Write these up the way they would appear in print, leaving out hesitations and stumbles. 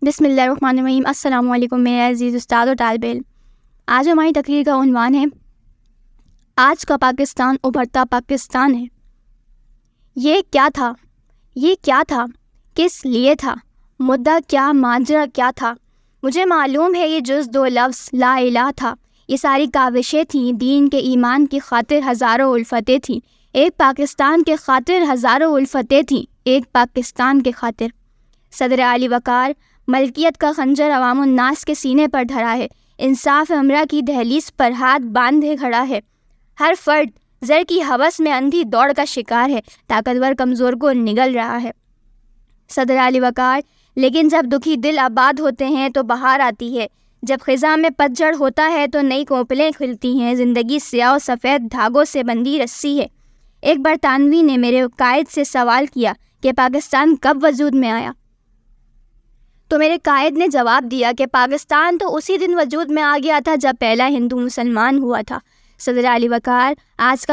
بسم اللہ الرحمن الرحیم۔ السلام علیکم میرے عزیز استاد اور طالب علم۔ آج ہماری تقریر کا عنوان ہے آج کا پاکستان ابھرتا پاکستان ہے۔ یہ کیا تھا؟ کس لیے تھا؟ مدعا کیا؟ ماجرا کیا تھا؟ مجھے معلوم ہے یہ جز دو لفظ لا الہ تھا۔ یہ ساری کاوشیں تھیں دین کے ایمان کی خاطر، ہزاروں الفتیں تھیں ایک پاکستان کے خاطر، ہزاروں الفتیں تھیں ایک پاکستان کے خاطر۔ صدر علی وقار ملکیت کا خنجر عوام الناس کے سینے پر دھرا ہے، انصاف امرہ کی دہلیز پر ہاتھ باندھے کھڑا ہے۔ ہر فرد زر کی ہوس میں اندھی دوڑ کا شکار ہے، طاقتور کمزور کو نگل رہا ہے۔ صدر علی وقار لیکن جب دکھی دل آباد ہوتے ہیں تو بہار آتی ہے، جب خزاں میں پتجھڑ ہوتا ہے تو نئی کوپلیں کھلتی ہیں، زندگی سیاہ و سفید دھاگوں سے بندھی رسی ہے۔ ایک برطانوی نے میرے قائد سے سوال کیا کہ پاکستان کب وجود میں آیا؟ تو میرے قائد نے جواب دیا کہ پاکستان تو اسی دن وجود میں آ گیا تھا جب پہلا ہندو مسلمان ہوا تھا۔ صدر علی وقار آج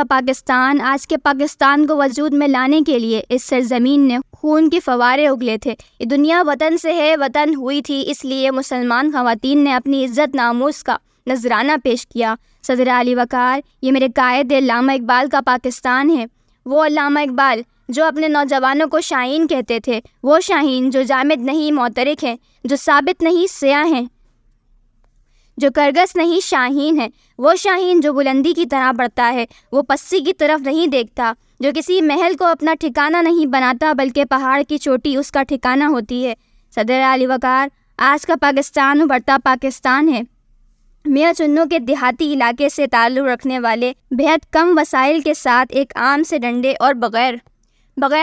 کے پاکستان کو وجود میں لانے کے لیے اس سرزمین نے خون کے فوارے اگلے تھے۔ یہ دنیا وطن سے ہے، وطن ہوئی تھی، اس لیے مسلمان خواتین نے اپنی عزت ناموس کا نذرانہ پیش کیا۔ صدر علی وقار یہ میرے قائد علامہ اقبال کا پاکستان ہے، وہ علامہ اقبال جو اپنے نوجوانوں کو شاہین کہتے تھے، وہ شاہین جو جامد نہیں معترک ہیں، جو ثابت نہیں سیاہ ہیں، جو کرگس نہیں شاہین ہے، وہ شاہین جو بلندی کی طرح بڑھتا ہے، وہ پسی کی طرف نہیں دیکھتا، جو کسی محل کو اپنا ٹھکانہ نہیں بناتا بلکہ پہاڑ کی چوٹی اس کا ٹھکانہ ہوتی ہے۔ صدر علی وقار آج کا پاکستان ابھرتا پاکستان ہے۔ میاں چنوں کے دیہاتی علاقے سے تعلق رکھنے والے بہت کم وسائل کے ساتھ ایک عام سے ڈنڈے اور بغیر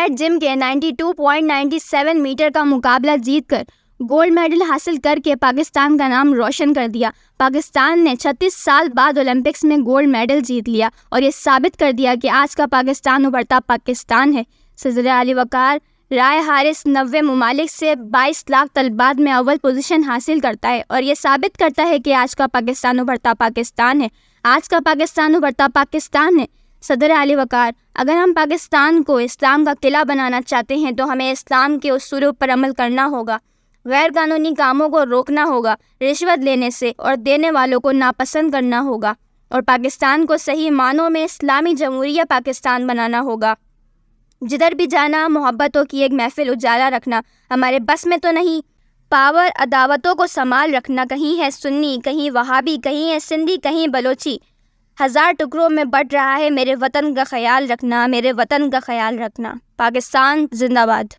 جم کے 92.97 میٹر کا مقابلہ جیت کر گولڈ میڈل حاصل کر کے پاکستان کا نام روشن کر دیا۔ پاکستان نے 36 سال بعد اولمپکس میں گولڈ میڈل جیت لیا اور یہ ثابت کر دیا کہ آج کا پاکستان ابھرتا پاکستان ہے۔ صدر علی وقار رائے حارس 90 ممالک سے 22 لاکھ طلبات میں اول پوزیشن حاصل کرتا ہے اور یہ ثابت کرتا ہے کہ آج کا پاکستان ابھرتا پاکستان ہے۔ آج کا پاکستان ابھرتا پاکستان ہے۔ صدر علی وقار اگر ہم پاکستان کو اسلام کا قلعہ بنانا چاہتے ہیں تو ہمیں اسلام کے اصولوں پر عمل کرنا ہوگا، غیر قانونی کاموں کو روکنا ہوگا، رشوت لینے سے اور دینے والوں کو ناپسند کرنا ہوگا اور پاکستان کو صحیح معنوں میں اسلامی جمہوریہ پاکستان بنانا ہوگا۔ جدھر بھی جانا محبتوں کی ایک محفل اجالا رکھنا ہمارے بس میں تو نہیں، پاور عداوتوں کو سنبھال رکھنا، کہیں ہے سنی، کہیں وہابی، کہیں ہے سندھی، کہیں بلوچی، 1000 ٹکڑوں میں بٹ رہا ہے، میرے وطن کا خیال رکھنا، میرے وطن کا خیال رکھنا۔ پاکستان زندہ باد۔